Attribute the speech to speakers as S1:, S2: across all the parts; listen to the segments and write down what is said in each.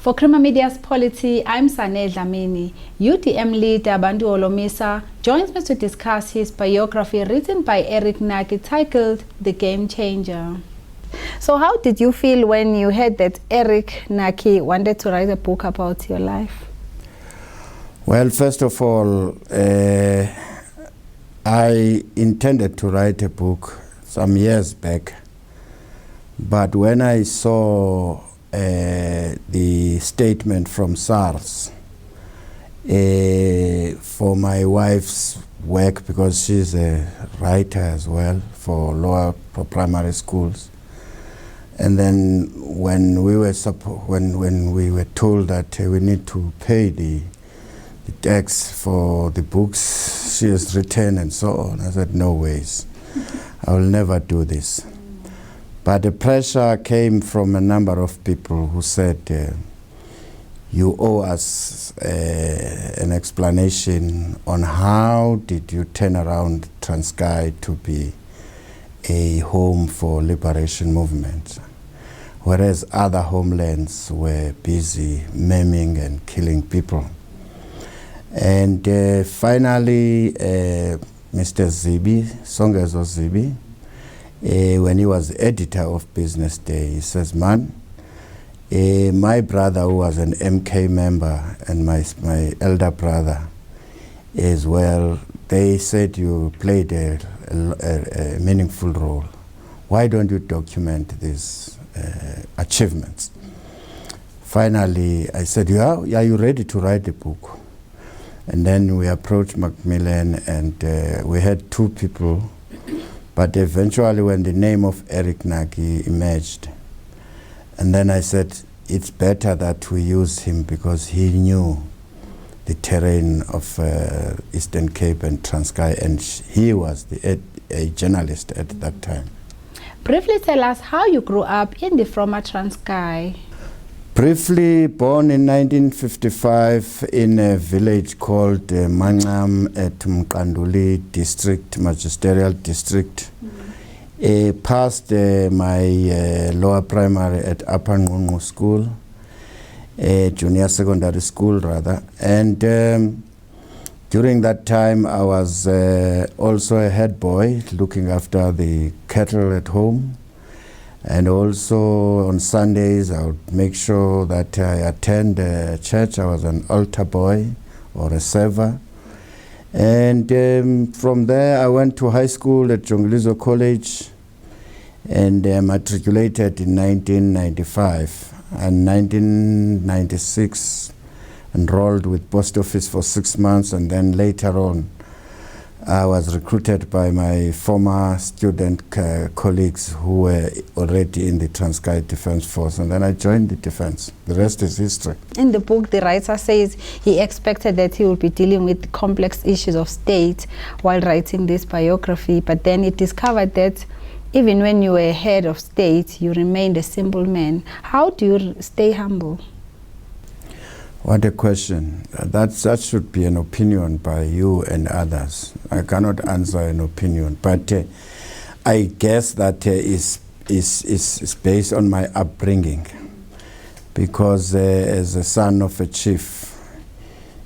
S1: For Crema Media's Polity, I'm Sane Dlamini. UDM leader Bantu Holomisa joins me to discuss his biography written by Eric Naki titled The Game Changer. So how did you feel when you heard that Eric Naki wanted to write a book about your life?
S2: Well, first of all, I intended to write a book some years back, but when I saw the statement from SARS for my wife's work, because she's a writer as well for primary schools, and then when we were told that we need to pay the tax for the books she has written and so on, I said, no ways, I will never do this. But the pressure came from a number of people who said, you owe us an explanation on how did you turn around Transkei to be a home for liberation movement, whereas other homelands were busy maiming and killing people. And finally, Mr. Zibi, Songezo Zibi, when he was editor of Business Day, he says, man, my brother who was an MK member and my elder brother as well, they said you played a meaningful role. Why don't you document these achievements? Finally, I said, yeah, are you ready to write a book? And then we approached Macmillan, and we had two people. But eventually when the name of Eric Naki emerged, and then I said, it's better that we use him because he knew the terrain of Eastern Cape and Transkei, and he was a journalist at that time.
S1: Briefly tell us how you grew up in the former Transkei.
S2: Briefly, born in 1955 in a village called Mangam at Mkanduli district, magisterial district. Passed my lower primary at Upper Ngungu school, junior secondary school rather. And during that time I was also a head boy looking after the cattle at home. And also on Sundays, I would make sure that I attend church. I was an altar boy or a server. And from there, I went to high school at Jonglizo College and matriculated in 1995. And 1996, enrolled with post office for 6 months, and then later on, I was recruited by my former student colleagues who were already in the Transkei Defence Force, and then I joined the defence. The rest is history. In
S1: the book, the writer says he expected that he would be dealing with complex issues of state while writing this biography, but then he discovered that even when you were head of state, you remained a simple man. How do you stay humble?
S2: What a question. That should be an opinion by you and others. I cannot answer an opinion, but I guess that is based on my upbringing, because as a son of a chief,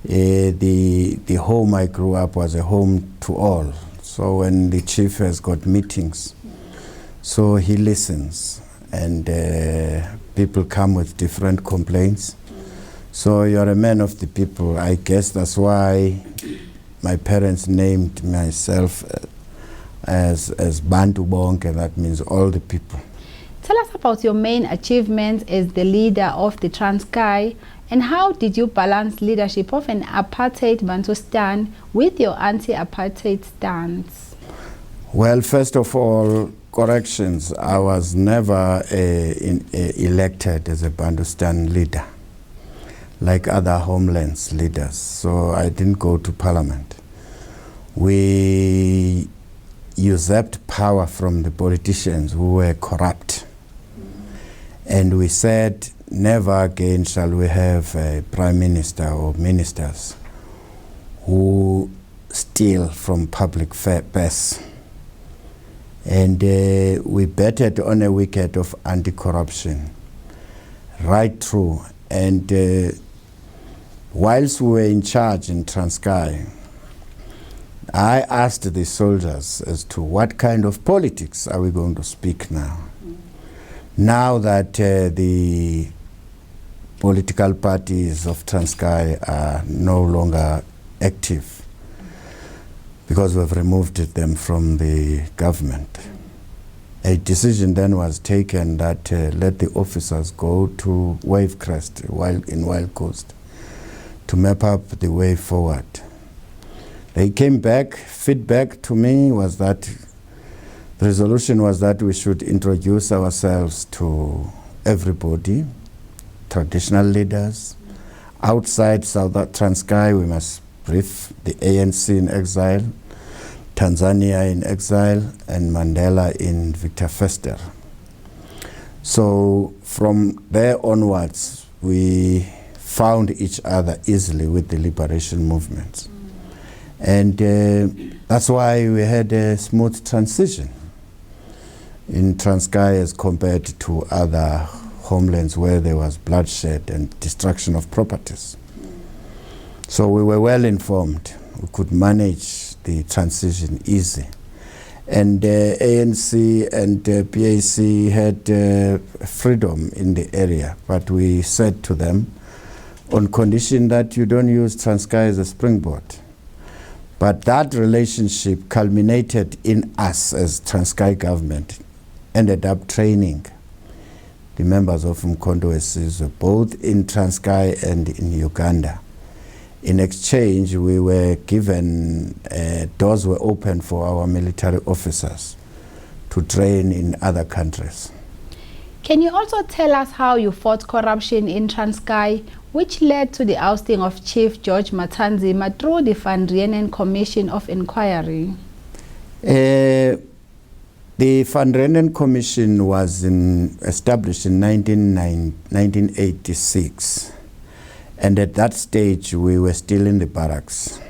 S2: the home I grew up was a home to all. So when the chief has got meetings, so he listens, and people come with different complaints. So you're a man of the people. I guess that's why my parents named myself as Bantu Bonke, that means all the people.
S1: Tell us about your main achievements as the leader of the Transkei, and how did you balance leadership of an apartheid Bantustan with your anti-apartheid stance?
S2: Well, first of all, corrections. I was never elected as a Bantustan leader like other homelands leaders, so I didn't go to parliament. We usurped power from the politicians who were corrupt, and we said, never again shall we have a prime minister or ministers who steal from public purse. And we betted on a wicket of anti-corruption right through. And whilst we were in charge in Transkei, I asked the soldiers as to what kind of politics are we going to speak now. Now that the political parties of Transkei are no longer active because we've removed them from the government. A decision then was taken that let the officers go to Wavecrest in Wild Coast to map up the way forward. They came back, feedback to me was that the resolution was that we should introduce ourselves to everybody, traditional leaders. Outside South Transkei, we must brief the ANC in exile, Tanzania in exile, and Mandela in Victor Fester. So from there onwards, we found each other easily with the liberation movements. And that's why we had a smooth transition in Transkei as compared to other homelands where there was bloodshed and destruction of properties. So we were well informed. We could manage the transition easy. And ANC and PAC had freedom in the area, but we said to them, on condition that you don't use Transkei as a springboard. But that relationship culminated in us as Transkei government, ended up training the members of Mkondo Wesizwe, both in Transkei and in Uganda. In exchange, we were given, doors were open for our military officers to train in other countries.
S1: Can you also tell us how you fought corruption in Transkei, which led to the ousting of Chief George Matanzima through the Van Reenen Commission of Inquiry?
S2: The Van Reenen Commission was established in 1986. And at that stage, we were still in the barracks.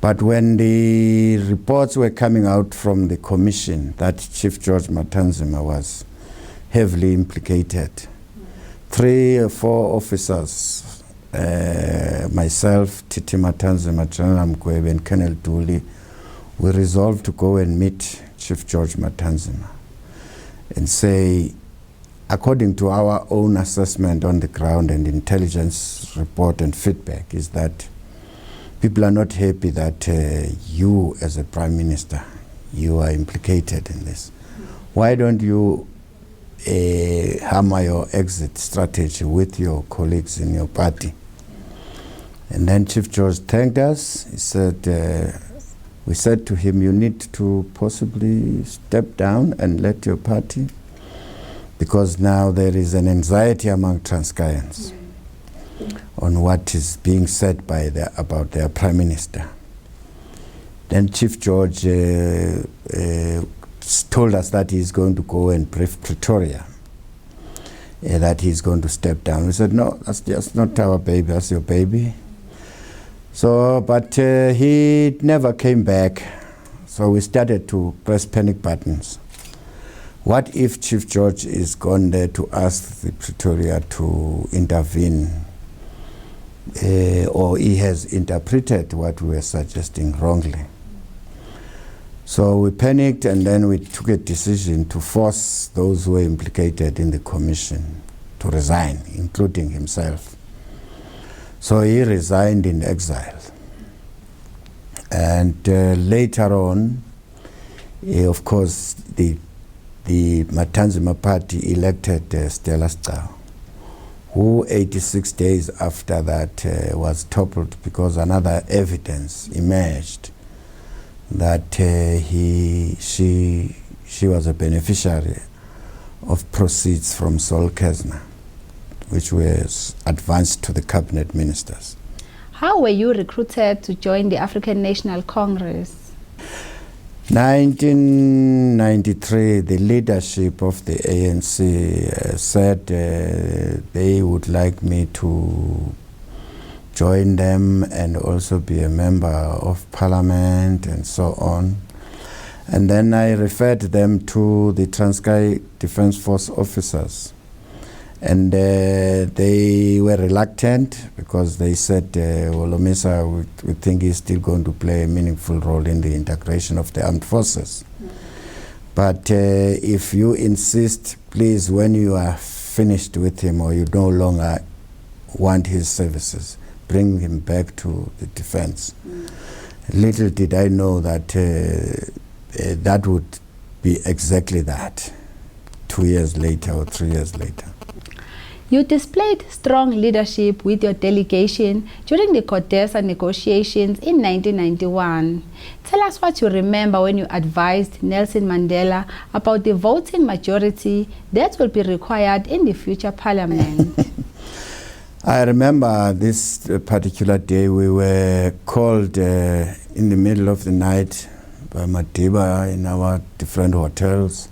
S2: But when the reports were coming out from the commission that Chief George Matanzima was heavily implicated, 3 or 4 officers, myself, Titi Matanzima, General Mkwebe, and Colonel Duli, we resolved to go and meet Chief George Matanzima and say, according to our own assessment on the ground and intelligence report and feedback, is that people are not happy that you as a Prime Minister, you are implicated in this. Why don't you hammer your exit strategy with your colleagues in your party? And then Chief George thanked us. He said, we said to him, you need to possibly step down and let your party, because now there is an anxiety among Transkeians on what is being said by about their Prime Minister. Then Chief George told us that he's going to go and brief Pretoria, that he's going to step down. We said, no, that's just not our baby, that's your baby. So, but he never came back, so we started to press panic buttons. What if Chief George is gone there to ask the Pretoria to intervene, or he has interpreted what we were suggesting wrongly? So we panicked, and then we took a decision to force those who were implicated in the commission to resign, including himself. So he resigned in exile. And later on, of course, the Matanzima party elected Stella Stau, who 86 days after that was toppled because another evidence emerged that she was a beneficiary of proceeds from Sol Kesner, which was advanced to the cabinet ministers.
S1: How were you recruited to join the African National Congress?
S2: 1993, the leadership of the ANC said they would like me to join them and also be a member of parliament and so on. And then I referred them to the Transkei Defence Force officers. And they were reluctant because they said, Holomisa, we think he's still going to play a meaningful role in the integration of the armed forces. But if you insist, please, when you are finished with him or you no longer want his services, bring him back to the defense. Little did I know that that would be exactly that 2 years later or 3 years later.
S1: You displayed strong leadership with your delegation during the CODESA negotiations in 1991. Tell us what you remember when you advised Nelson Mandela about the voting majority that will be required in the future parliament.
S2: I remember this particular day we were called in the middle of the night by Madiba in our different hotels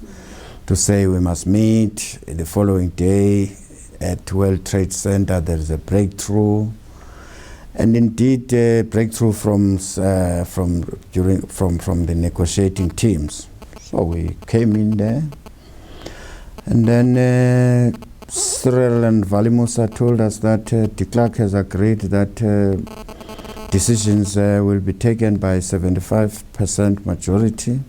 S2: to say we must meet the following day at World Trade Center. There is a breakthrough, and indeed breakthrough from the negotiating teams. So we came in there, and then Cyril and Valimusa told us that de Klerk has agreed that decisions will be taken by 75% majority.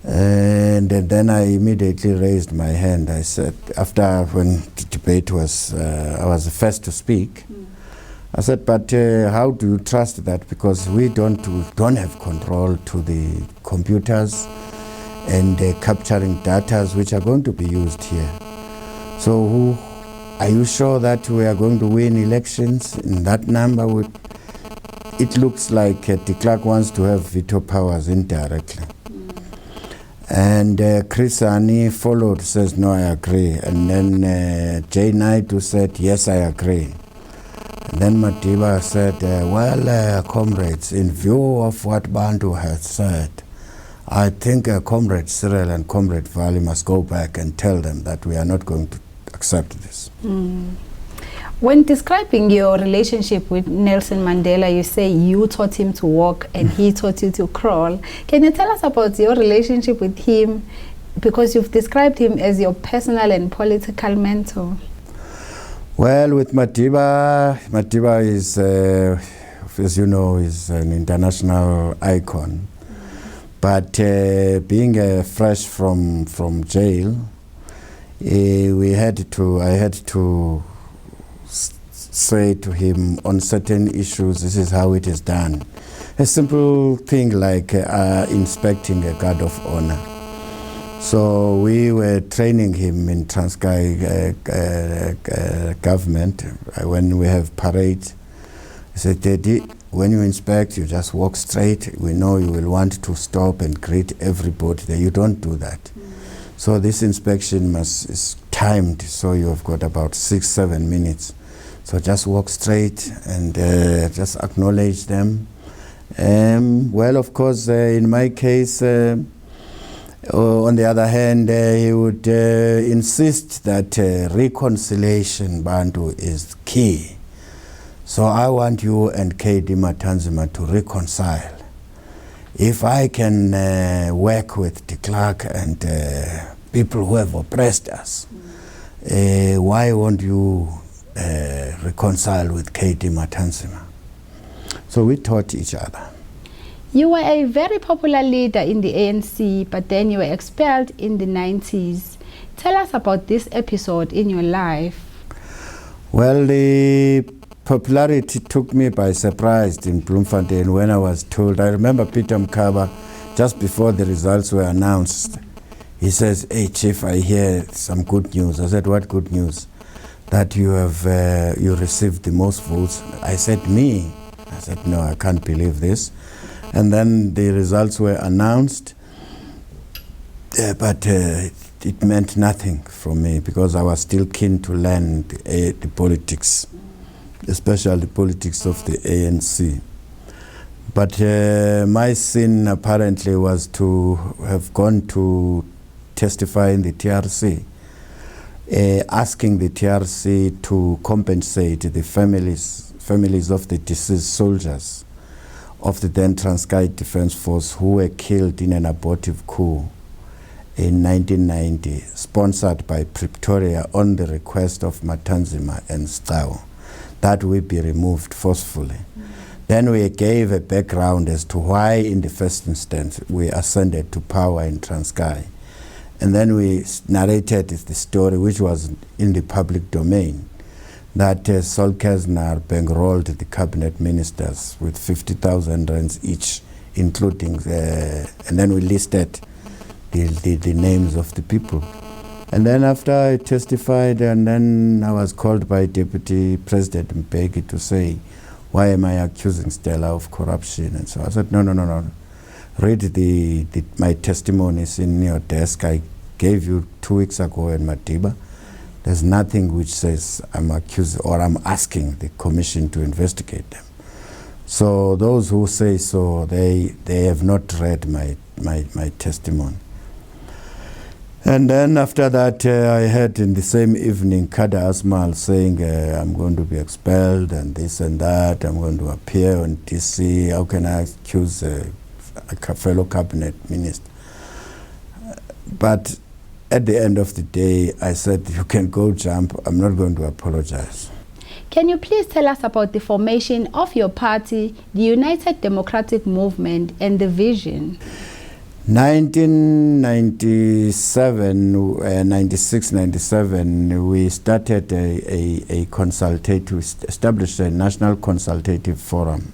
S2: And then I immediately raised my hand. I said, after when the debate was, I was the first to speak. I said, but how do you trust that? Because we don't have control to the computers and capturing data which are going to be used here. So are you sure that we are going to win elections in that number? It looks like de Klerk wants to have veto powers indirectly. And Chris Ani followed, says, no, I agree. And then Jay Naidu said, yes, I agree. And then Madiba said, well, comrades, in view of what Bantu has said, I think Comrade Cyril and Comrade Vali must go back and tell them that we are not going to accept this.
S1: When describing your relationship with Nelson Mandela, you say you taught him to walk and he taught you to crawl. Can you tell us about your relationship with him? Because you've described him as your personal and political mentor.
S2: Well, with Madiba is, as you know, is an international icon. But being fresh from jail, I had to say to him on certain issues, this is how it is done. A simple thing like inspecting a guard of honor. So we were training him in Transkei government when we have parades. He said, Daddy, when you inspect, you just walk straight. We know you will want to stop and greet everybody there. You don't do that. So this inspection is timed, so you have got about 6-7 minutes. So just walk straight and just acknowledge them. Well, of course, in my case, on the other hand, he would insist that reconciliation, Bantu, is key. So I want you and KD Matanzima to reconcile. If I can work with de Klerk and people who have oppressed us, why won't you reconcile with KD Matanzima? So we taught each other.
S1: You were a very popular leader in the ANC, but then you were expelled in the 90s. Tell us about this episode in your life.
S2: Well, the popularity took me by surprise in Bloemfontein when I was told. I remember Peter Mkaba, just before the results were announced, he says, hey, Chief, I hear some good news. I said, what good news? That you have you received the most votes. I said, me? I said, no, I can't believe this. And then the results were announced, but it meant nothing from me because I was still keen to learn the politics, especially the politics of the ANC. But my sin apparently was to have gone to testify in the TRC, asking the TRC to compensate the families of the deceased soldiers of the then Transkei Defence Force who were killed in an abortive coup in 1990, sponsored by Pretoria on the request of Matanzima and Stawo, that we be removed forcefully. Then we gave a background as to why, in the first instance, we ascended to power in Transkei. And then we narrated the story, which was in the public domain, that Sol Kesnar bankrolled the cabinet ministers with 50,000 rands each, including, and then we listed the names of the people. And then after I testified, and then I was called by Deputy President Mbeki to say, why am I accusing Stella of corruption? And so I said, no. Read my testimonies in your desk. I gave you 2 weeks ago in Madiba. There's nothing which says I'm accused or I'm asking the commission to investigate them. So those who say so, they have not read my testimony. And then after that, I heard in the same evening Kada Asmal saying, I'm going to be expelled and this and that, I'm going to appear on DC, how can I accuse a fellow cabinet minister? But at the end of the day, I said, you can go jump, I'm not going to apologize.
S1: Can you please tell us about the formation of your party, the United Democratic Movement, and the vision?
S2: 1997, 96, 97, we started a consultative, established a national consultative forum,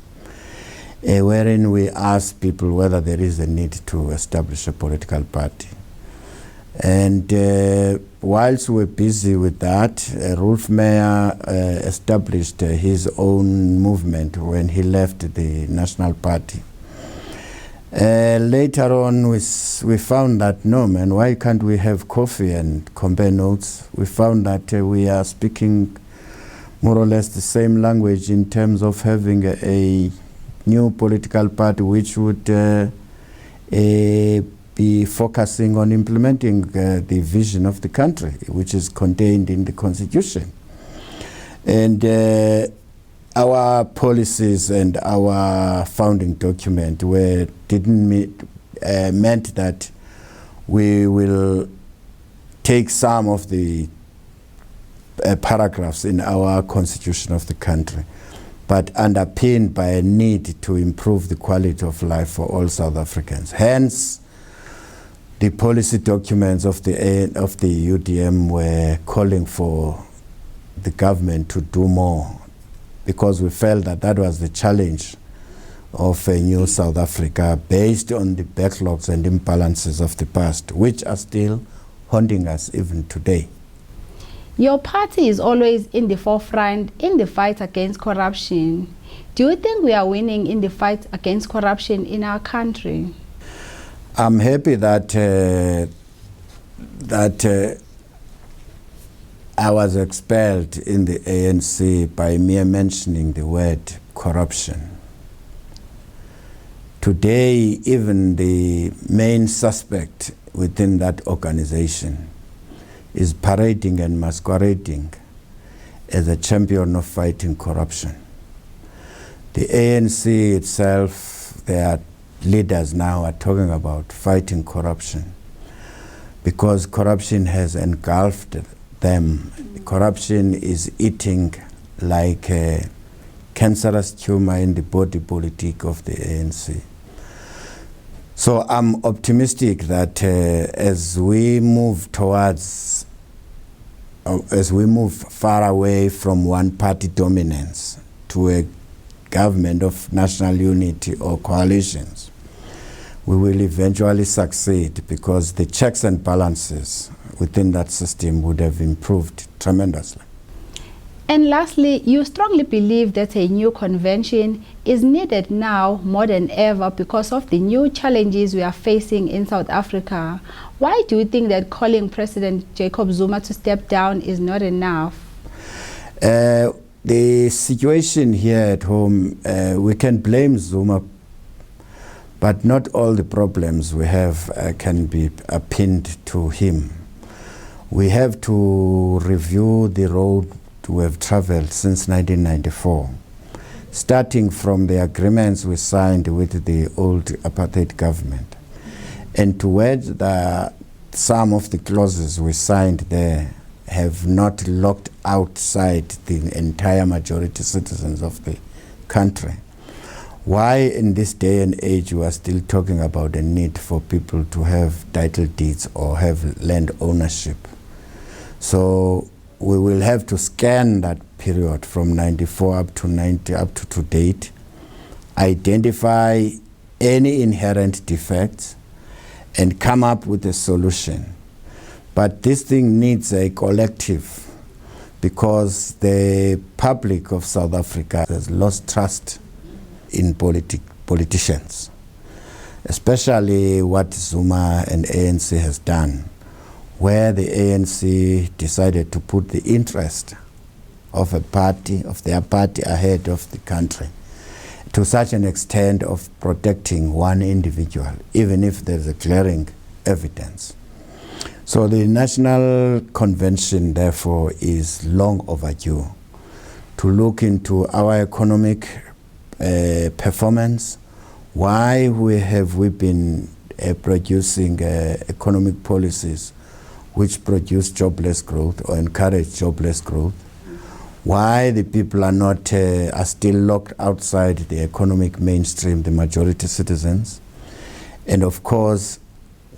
S2: wherein we asked people whether there is a need to establish a political party. And whilst we're busy with that, Rolf Meyer established his own movement when he left the National Party. Later on, we found that, no man, why can't we have coffee and compare notes? We found that we are speaking more or less the same language in terms of having a new political party which would be focusing on implementing the vision of the country, which is contained in the Constitution. And our policies and our founding document meant that we will take some of the paragraphs in our constitution of the country, but underpinned by a need to improve the quality of life for all South Africans. Hence, the policy documents of the UDM were calling for the government to do more, because we felt that that was the challenge of a new South Africa based on the backlogs and imbalances of the past, which are still haunting us even today.
S1: Your party is always in the forefront in the fight against corruption. Do you think we are winning in the fight against corruption in our country?
S2: I'm happy that I was expelled in the ANC by mere mentioning the word corruption. Today, even the main suspect within that organization is parading and masquerading as a champion of fighting corruption. The ANC itself, their leaders now are talking about fighting corruption because corruption has engulfed them. Corruption is eating like a cancerous tumor in the body politic of the ANC. So I'm optimistic that as we move far away from one-party dominance to a government of national unity or coalitions, we will eventually succeed because the checks and balances within that system would have improved tremendously.
S1: And lastly, you strongly believe that a new convention is needed now more than ever because of the new challenges we are facing in South Africa. Why do you think that calling President Jacob Zuma to step down is not enough?
S2: The situation here at home, we can blame Zuma, but not all the problems we have can be pinned to him. We have to review the road we have traveled since 1994, starting from the agreements we signed with the old apartheid government and towards the some of the clauses we signed there have not locked outside the entire majority citizens of the country. Why in this day and age we are still talking about the need for people to have title deeds or have land ownership? So we will have to scan that period from 94 up to 90 up to date, identify any inherent defects and come up with a solution. But this thing needs a collective, because the public of South Africa has lost trust in politicians, especially what Zuma and ANC has done, where the ANC decided to put the interest of their party ahead of the country, to such an extent of protecting one individual, even if there's a glaring evidence. So the National Convention, therefore, is long overdue to look into our economic performance. Why have we been producing economic policies which produce jobless growth or encourage jobless growth? Why the people are still locked outside the economic mainstream, the majority citizens? And of course,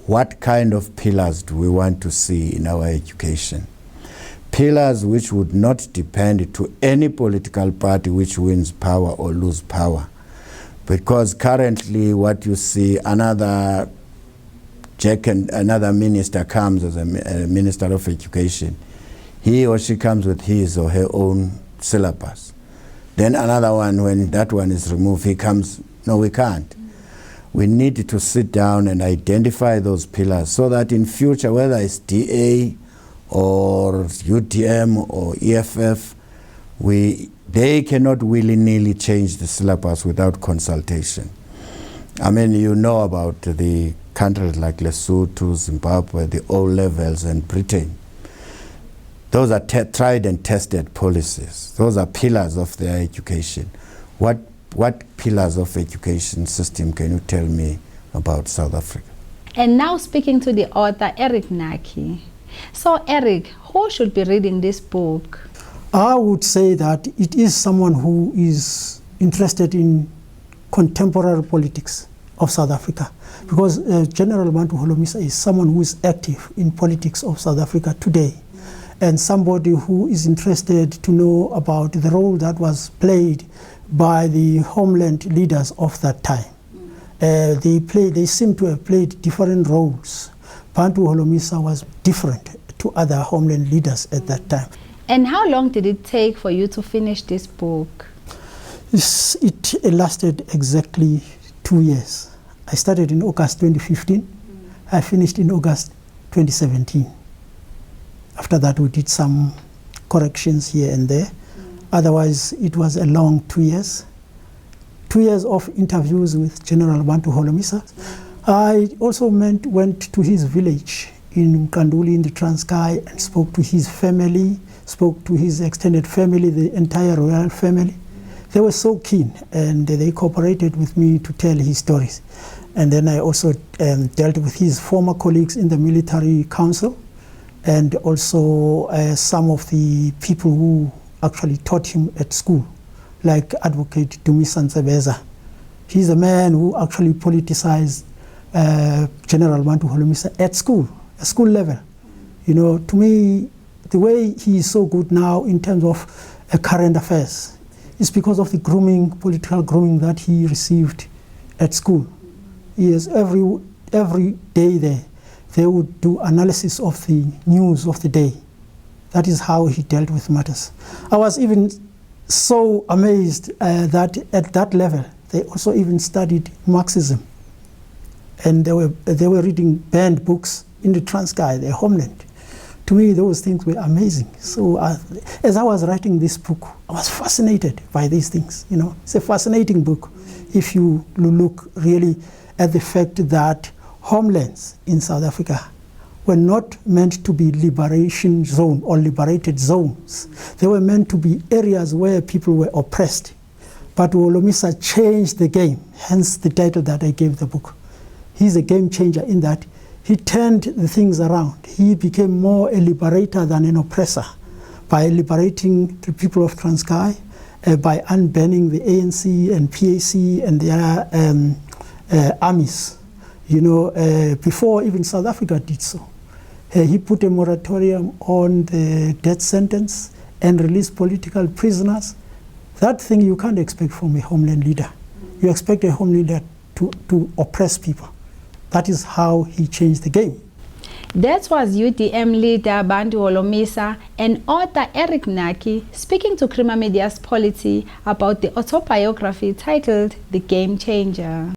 S2: what kind of pillars do we want to see in our education? Pillars which would not depend to any political party which wins power or lose power. Because currently what you see, another minister comes as a minister of education. He or she comes with his or her own syllabus. Then another one, when that one is removed, he comes, no, we can't. We need to sit down and identify those pillars so that in future, whether it's DA or UTM or EFF, they cannot willy-nilly change the syllabus without consultation. I mean, you know about the countries like Lesotho, Zimbabwe, the O-levels, and Britain. Those are tried and tested policies. Those are pillars of their education. What pillars of education system can you tell me about South Africa?
S1: And now speaking to the author, Eric Naki. So Eric, who should be reading this book?
S3: I would say that it is someone who is interested in contemporary politics of South Africa, because General Bantu Holomisa is someone who is active in politics of South Africa today, and somebody who is interested to know about the role that was played by the homeland leaders of that time. They seem to have played different roles. Bantu Holomisa was different to other homeland leaders at that time.
S1: And how long did it take for you to finish this book?
S3: It lasted exactly 2 years. I started in August 2015. I finished in August 2017. After that, we did some corrections here and there. Otherwise, it was a long 2 years. 2 years of interviews with General Bantu Holomisa. I also went to his village in Mkanduli in the Transkei and spoke to his family, spoke to his extended family, the entire royal family. They were so keen, and they cooperated with me to tell his stories. And then I also dealt with his former colleagues in the military council, and also some of the people who actually taught him at school, like Advocate Dumisa Ntsebeza. He's a man who actually politicized General Bantu Holomisa at school level. You know, to me, the way he is so good now in terms of current affairs is because of the political grooming that he received at school. Yes, every day there, they would do analysis of the news of the day. That is how he dealt with matters. I was even so amazed that at that level, they also even studied Marxism. And they were reading banned books in the Transkei, their homeland. To me, those things were amazing. So as I was writing this book, I was fascinated by these things. You know, it's a fascinating book if you look really at the fact that homelands in South Africa were not meant to be liberation zone or liberated zones. They were meant to be areas where people were oppressed. But Holomisa changed the game, hence the title that I gave the book. He's a game changer in that he turned the things around. He became more a liberator than an oppressor by liberating the people of Transkei, by unbanning the ANC and PAC and their armies, you know, before even South Africa did so. He put a moratorium on the death sentence and released political prisoners. That thing you can't expect from a homeland leader. You expect a homeland leader to oppress people. That is how he changed the game.
S1: That was UDM leader Bantu Holomisa and author Eric Naki speaking to Crima Media's Polity about the autobiography titled The Game Changer.